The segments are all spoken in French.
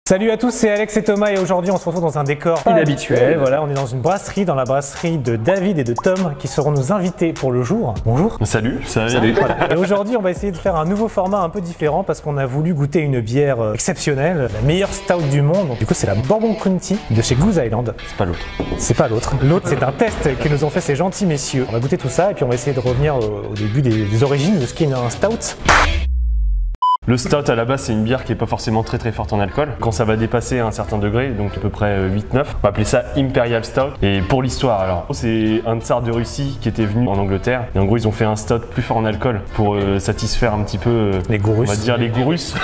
Salut à tous, c'est Alex et Thomas et aujourd'hui on se retrouve dans un décor inhabituel. Voilà, on est dans une brasserie, dans la brasserie de David et de Tom qui seront nos invités pour le jour. Bonjour. Salut, ça va bien. Voilà. Et aujourd'hui on va essayer de faire un nouveau format un peu différent parce qu'on a voulu goûter une bière exceptionnelle, la meilleure stout du monde. Du coup c'est la Bourbon County de chez Goose Island. C'est pas l'autre. C'est pas l'autre. L'autre c'est un test que nous ont fait ces gentils messieurs. On va goûter tout ça et puis on va essayer de revenir au début des origines de ce qu'est un stout. Le stout à la base c'est une bière qui est pas forcément très forte en alcool. Quand ça va dépasser un certain degré, donc à peu près 8-9, on va appeler ça Imperial Stout. Et pour l'histoire alors, c'est un tsar de Russie qui était venu en Angleterre et en gros ils ont fait un stout plus fort en alcool pour satisfaire un petit peu les goûts russes. On va dire les goûts russes.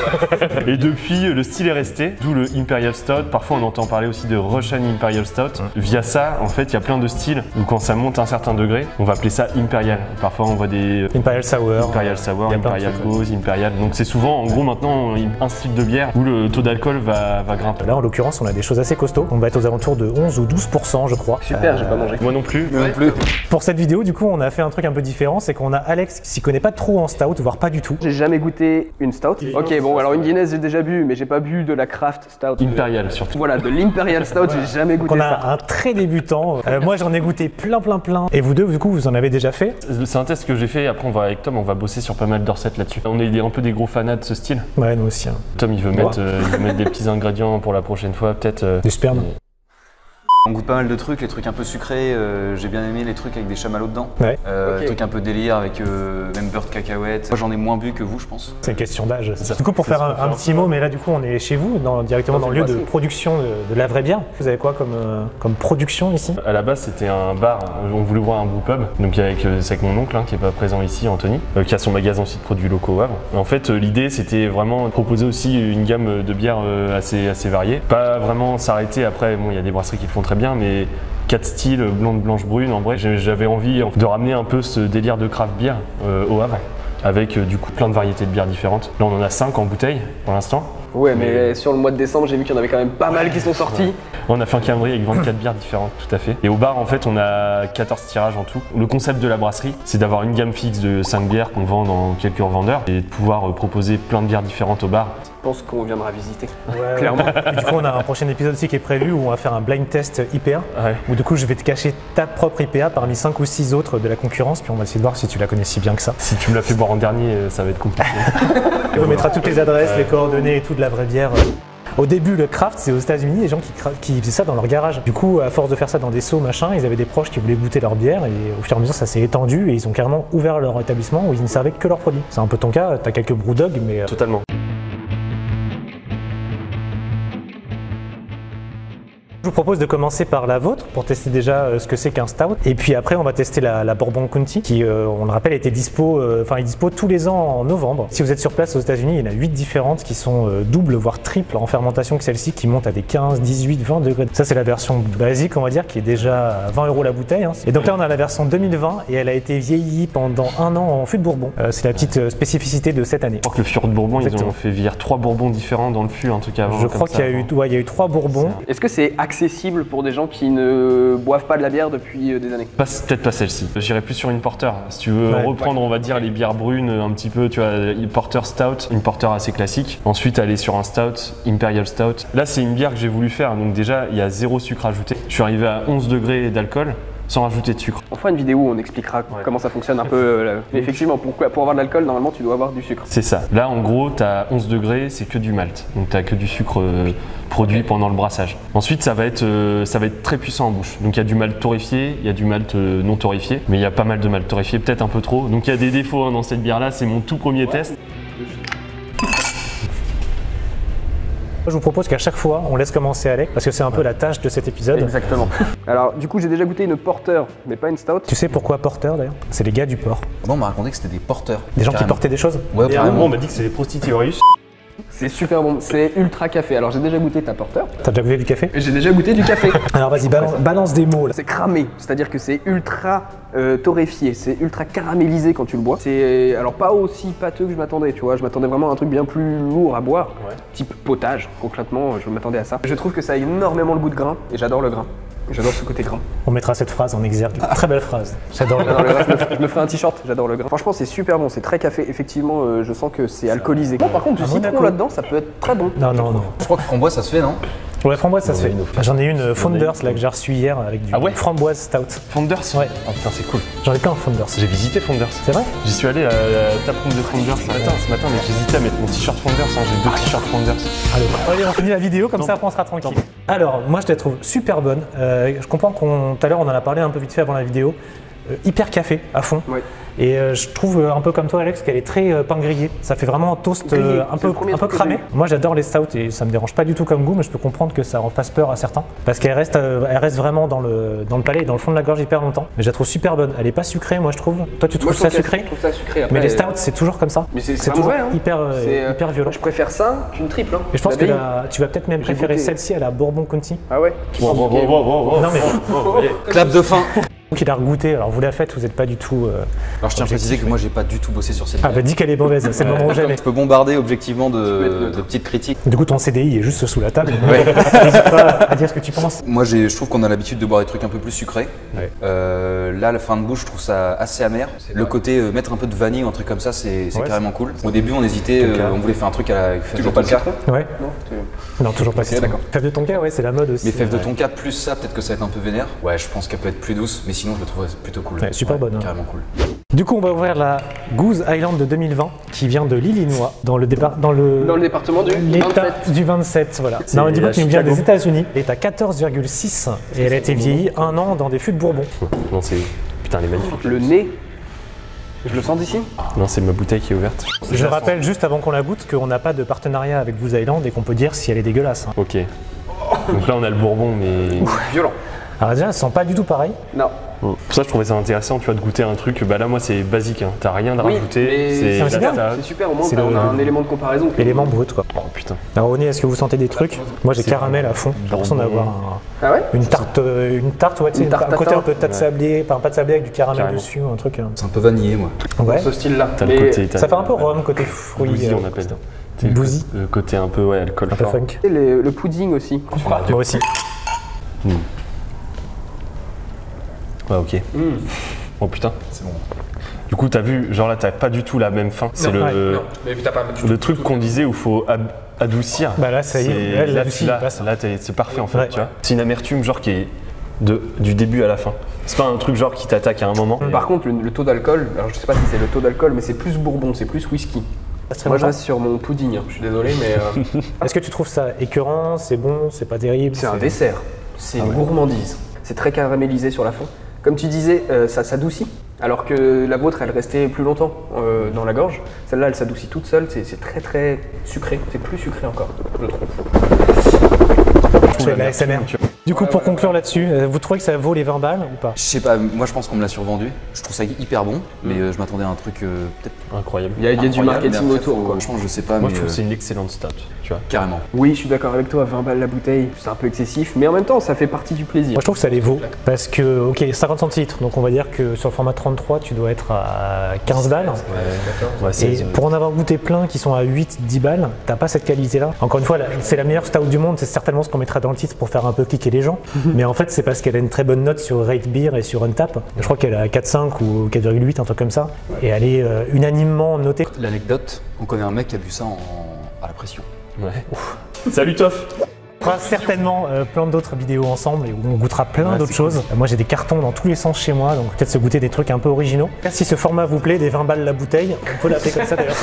Et depuis le style est resté, d'où le Imperial Stout. Parfois on entend parler aussi de Russian Imperial Stout. Via ça en fait il y a plein de styles où quand ça monte à un certain degré, on va appeler ça Imperial. Parfois on voit des Imperial Sour, Imperial Goose, Imperial. Donc c'est souvent en gros maintenant un style de bière où le taux d'alcool va grimper. Là en l'occurrence on a des choses assez costauds. On va être aux alentours de 11 ou 12% je crois. Super, j'ai pas mangé. Moi non plus. Moi non plus. Pour cette vidéo du coup on a fait un truc un peu différent, c'est qu'on a Alex qui s'y connaît pas trop en stout, voire pas du tout. J'ai jamais goûté une stout. Ok bon alors une Guinness j'ai déjà bu mais j'ai pas bu de la craft stout. Imperial surtout. Voilà, de l'Imperial Stout j'ai jamais goûté On ça. a un très débutant. Moi j'en ai goûté plein. Et vous deux du coup vous en avez déjà fait? C'est un test que j'ai fait, après on va avec Tom, on va bosser sur pas mal de recettes là-dessus. On est un peu des gros fanats de ce style. Ouais nous aussi. Hein. Tom il veut mettre des petits ingrédients pour la prochaine fois peut-être. Du sperme. On goûte pas mal de trucs, les trucs un peu sucrés, j'ai bien aimé les trucs avec des chamallows dedans. Ouais. Les trucs un peu délire avec même beurre de cacahuètes. Moi j'en ai moins bu que vous je pense. C'est une question d'âge. Du coup pour faire un petit mot, mais là du coup on est chez vous, directement dans le lieu de production de la vraie bière. Vous avez quoi comme production ici? À la base c'était un bar, on voulait voir un brewpub, donc c'est avec mon oncle qui est pas présent ici, Anthony, qui a son magasin aussi de produits locaux au Havre. En fait l'idée c'était vraiment de proposer aussi une gamme de bières assez variée. Pas vraiment s'arrêter après, bon il y a des brasseries qui le font très bien, mais 4 styles, blonde, blanche, brune. En vrai, j'avais envie de ramener un peu ce délire de craft beer au Havre, avec du coup plein de variétés de bières différentes. Là, on en a 5 en bouteille pour l'instant. Ouais, mais sur le mois de décembre, j'ai vu qu'il y en avait quand même pas mal qui sont sortis. Ouais. On a fait un calendrier avec 24 bières différentes, tout à fait. Et au bar, en fait, on a 14 tirages en tout. Le concept de la brasserie, c'est d'avoir une gamme fixe de 5 bières qu'on vend dans quelques revendeurs et de pouvoir proposer plein de bières différentes au bar. Je pense qu'on viendra visiter. Ouais, clairement. Et du coup, on a un prochain épisode aussi qui est prévu où on va faire un blind test IPA. Ouais. Où du coup, je vais te cacher ta propre IPA parmi 5 ou 6 autres de la concurrence. Puis on va essayer de voir si tu la connais si bien que ça. Si tu me l'as fait boire en dernier, ça va être compliqué. Et on mettra toutes les adresses, les coordonnées et tout de la vraie bière. Au début, le craft, c'est aux États-Unis, les gens qui faisaient ça dans leur garage. Du coup, à force de faire ça dans des seaux, machin, ils avaient des proches qui voulaient goûter leur bière et au fur et à mesure, ça s'est étendu et ils ont carrément ouvert leur établissement où ils ne servaient que leurs produits. C'est un peu ton cas, t'as quelques brewdogs, mais. Totalement. Je vous propose de commencer par la vôtre pour tester déjà ce que c'est qu'un stout. Et puis après, on va tester la Bourbon County qui, on le rappelle, est dispo tous les ans en novembre. Si vous êtes sur place aux États-Unis, il y en a 8 différentes qui sont doubles, voire triples en fermentation que celle-ci qui monte à des 15, 18, 20 degrés. Ça, c'est la version basique, on va dire, qui est déjà à 20 € la bouteille. Hein. Et donc là, on a la version 2020 et elle a été vieillie pendant 1 an en fût de Bourbon. C'est la petite spécificité de cette année. Je crois que le fût de Bourbon, exactement. Ils ont fait vieillir 3 Bourbons différents dans le fût, un truc avant. Je crois qu'il y a eu 3 Bourbons. Est-ce que c'est accessible pour des gens qui ne boivent pas de la bière depuis des années? Peut-être pas celle-ci. J'irais plus sur une porter. Si tu veux reprendre, on va dire, les bières brunes un petit peu, tu vois, une porter stout, une porter assez classique. Ensuite, aller sur un stout, Imperial Stout. Là, c'est une bière que j'ai voulu faire. Donc déjà, il y a 0 sucre ajouté. Je suis arrivé à 11 degrés d'alcool sans rajouter de sucre. On fera une vidéo où on expliquera comment ça fonctionne un peu. Mais effectivement, pour avoir de l'alcool, normalement, tu dois avoir du sucre. C'est ça. Là, en gros, tu as 11 degrés, c'est que du malt. Donc, tu as que du sucre produit pendant le brassage. Ensuite, ça va être très puissant en bouche. Donc, il y a du malt torréfié, il y a du malt non torréfié, mais il y a pas mal de malt torréfié, peut-être un peu trop. Donc, il y a des défauts dans cette bière-là. C'est mon tout premier test. Je vous propose qu'à chaque fois, on laisse commencer Alex, parce que c'est un peu la tâche de cet épisode. Exactement. Alors, du coup, j'ai déjà goûté une porter, mais pas une stout. Tu sais pourquoi porter d'ailleurs? C'est les gars du port. Bon, on m'a raconté que c'était des porteurs. Des gens qui portaient des choses? Ouais, carrément. On m'a dit que c'est des prostituées russes. C'est super bon, c'est ultra café. Alors j'ai déjà goûté ta porter. T'as déjà goûté du café? J'ai déjà goûté du café. Alors vas-y, balance des mots là. C'est cramé, c'est-à-dire que c'est ultra torréfié, c'est ultra caramélisé quand tu le bois. C'est alors pas aussi pâteux que je m'attendais, tu vois. Je m'attendais vraiment à un truc bien plus lourd à boire, type potage. Concrètement, je m'attendais à ça. Je trouve que ça a énormément le goût de grain et j'adore le grain. J'adore ce côté gras. On mettra cette phrase en exergue. Très belle phrase. J'adore le J'adore le gras. Je me ferai un t-shirt, j'adore le gras. Franchement, c'est super bon, c'est très café. Effectivement, je sens que c'est alcoolisé. Bon, par contre, du Ah, citron Monaco. là-dedans, ça peut être très bon. Non, non, non. Je crois que framboise, ça se fait, non? Ouais, framboise, ça se fait. J'en ai une Founders là que j'ai reçue hier avec du Ah ouais framboise stout. Founders. Ouais. Oh putain, c'est cool. J'en ai plein en Founders. J'ai visité Founders. C'est vrai? J'y suis allé à la taproom de Founders ce matin, mais j'hésitais à mettre mon t-shirt Founders. J'ai 2 t-shirts Founders. Allez, on finit la vidéo, comme ça après on sera tranquille. Alors, moi je la trouve super bonne. Je comprends tout à l'heure on en a parlé un peu vite fait avant la vidéo. Hyper café à fond. Ouais. Et je trouve un peu comme toi Alex qu'elle est très pain grillé. Ça fait vraiment un toast Grillé, un c'est peu le premier truc que cramé. j'ai eu. Moi j'adore les stouts et ça me dérange pas du tout comme goût, mais je peux comprendre que ça en fasse peur à certains. Parce qu'elle reste vraiment dans le palais et dans le fond de la gorge hyper longtemps. Mais je la trouve super bonne. Elle est pas sucrée moi je trouve. Toi tu trouves ça sucré? Je trouve ça sucré. Après, Mais les stouts c'est toujours comme ça. Mais c'est toujours vrai, hein. hyper violent. Je préfère ça qu'une triple. Hein. Et je pense que L'abbaye. tu vas peut-être même J'ai préférer goûté. celle-ci à la Bourbon County. Ah ouais. Non mais Clap de fin. donc il a regoûté, alors vous la faites, vous n'êtes pas du tout. Alors je tiens à préciser que moi j'ai pas du tout bossé sur cette Ah bière. bah dis qu'elle est mauvaise, c'est le moment où j'avais. Je peux bombarder objectivement peux être de neutre. petites critiques. Du coup ton CDI est juste sous la table. Ouais. N'hésite pas à dire ce que tu penses. Moi je trouve qu'on a l'habitude de boire des trucs un peu plus sucrés. Ouais. Là la fin de bouche je trouve ça assez amer. Le côté mettre un peu de vanille ou un truc comme ça c'est carrément cool. Au début on hésitait, on voulait faire un truc à la fève de Toujours pas le tonka. citron. Ouais. Non. Non, toujours pas Ok, citron. d'accord. Fève de tonka, ouais, c'est la mode aussi. Mais fève de Ouais. tonka plus ça peut-être que ça va être un peu vénère. Ouais je pense qu'elle peut être plus douce mais sinon je la trouve plutôt cool. Ouais, super bonne, hein. Carrément cool. Du coup on va ouvrir la Goose Island de 2020 qui vient de l'Illinois, dans le Dans le département du l'État 27. du 27, voilà. C'est Non, du coup, à qui vient Chicago. des États-Unis. Elle est à 14,6 et elle a été vieillie 1 an dans des fûts de Bourbon. Non, c'est. Putain, elle est magnifique. Le nez, je le sens d'ici. Non, c'est ma bouteille qui est ouverte. Je rappelle juste avant qu'on la goûte qu'on n'a pas de partenariat avec Goose Island et qu'on peut dire si elle est dégueulasse. hein. Ok. Donc là, on a le bourbon, mais. Violent. Alors déjà, elles sont pas du tout pareilles. Non. Pour ça, je trouvais ça intéressant, tu vois, de goûter un truc. Bah là, moi, c'est basique. Hein. T'as rien à Oui, rajouter. mais c'est bien. là, C'est super, au moins C'est on a le- un élément de comparaison. Élément brut, quoi. Oh putain. Alors, René, est-ce que vous sentez des trucs? Moi, j'ai C'est caramel à fond. J'ai l'impression bonbon. d'avoir Ah ouais. une tarte, ouais, tu sais, Une tarte un côté tatin. un peu pâte sablée, enfin, pâte sablée avec du caramel Carrément. dessus, un truc. C'est un peu vanillé moi. Ouais. Ce style-là. T'as Mais le côté. Ça fait un peu rhum, côté fruits. Bouzy, on appelle. T'as le Bouzy. côté- Le côté un peu, ouais, alcool Un peu fort. funk. le pudding aussi. Moi aussi. Ouais, ok. Oh putain. C'est bon. Du coup, t'as vu, genre là, t'as pas du tout la même faim. C'est ouais. Mais t'as pas le truc qu'on disait où il faut adoucir. Bah là, ça y est, C'est- là, là, l'adouci, là, il passe. là, c'est parfait en fait, Ouais. tu vois. C'est une amertume genre qui est du début à la fin. C'est pas un truc genre qui t'attaque à un moment. Par contre, le taux d'alcool, alors je sais pas si c'est le taux d'alcool, mais c'est plus bourbon, c'est plus whisky. Moi je reste sur mon pudding, hein. Je suis désolé, mais Est-ce que tu trouves ça écœurant? C'est bon? C'est pas terrible? c'est un dessert. C'est une gourmandise. C'est très caramélisé sur la fin. Comme tu disais, ça s'adoucit. Alors que la vôtre, elle restait plus longtemps dans la gorge. Celle-là, elle s'adoucit toute seule. C'est très très sucré. C'est plus sucré encore, je trouve. Je fais de la SMR. Du coup, pour conclure là-dessus, vous trouvez que ça vaut les 20 balles ou pas? Je sais pas, moi je pense qu'on me l'a survendu. Je trouve ça hyper bon, mais je m'attendais à un truc peut-être Incroyable. Il y a du incroyable, marketing mais après, autour, quoi. Franchement, je sais pas, Moi, mais je trouve que c'est une excellente stat, tu vois. carrément. Oui, je suis d'accord avec toi. 20 balles la bouteille, c'est un peu excessif. Mais en même temps, ça fait partie du plaisir. Moi, je trouve que ça les vaut. Parce que, ok, 50 centilitres, donc on va dire que sur le format 33, tu dois être à 15 balles. Ouais, Et pour en avoir goûté plein qui sont à 8-10 balles, t'as pas cette qualité-là. Encore une fois, c'est la meilleure stout du monde, c'est certainement ce qu'on mettra dans le titre pour faire un peu cliquer les gens. Mais en fait, c'est parce qu'elle a une très bonne note sur Rate Beer et sur Untap. Je crois qu'elle est à 4,5 ou 4,8, un truc comme ça. Et elle est unanimement notée. L'anecdote, on connaît un mec qui a bu ça à la pression. Ouais. Salut Toff. On fera certainement plein d'autres vidéos ensemble et où on goûtera plein d'autres choses. Moi j'ai des cartons dans tous les sens chez moi, donc peut-être se goûter des trucs un peu originaux. Si ce format vous plaît, des 20 balles la bouteille, on peut l'appeler comme ça d'ailleurs.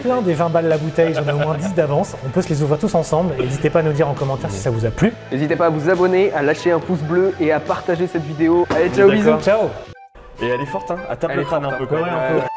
Plein des 20 balles la bouteille, j'en ai au moins 10 d'avance. On peut se les ouvrir tous ensemble. N'hésitez pas à nous dire en commentaire si ça vous a plu. N'hésitez pas à vous abonner, à lâcher un pouce bleu et à partager cette vidéo. Allez, ciao, bisous. Ciao. Et elle est forte, hein. Elle tape Elle le est crâne forte, un peu hein. quand même. Ouais, ouais.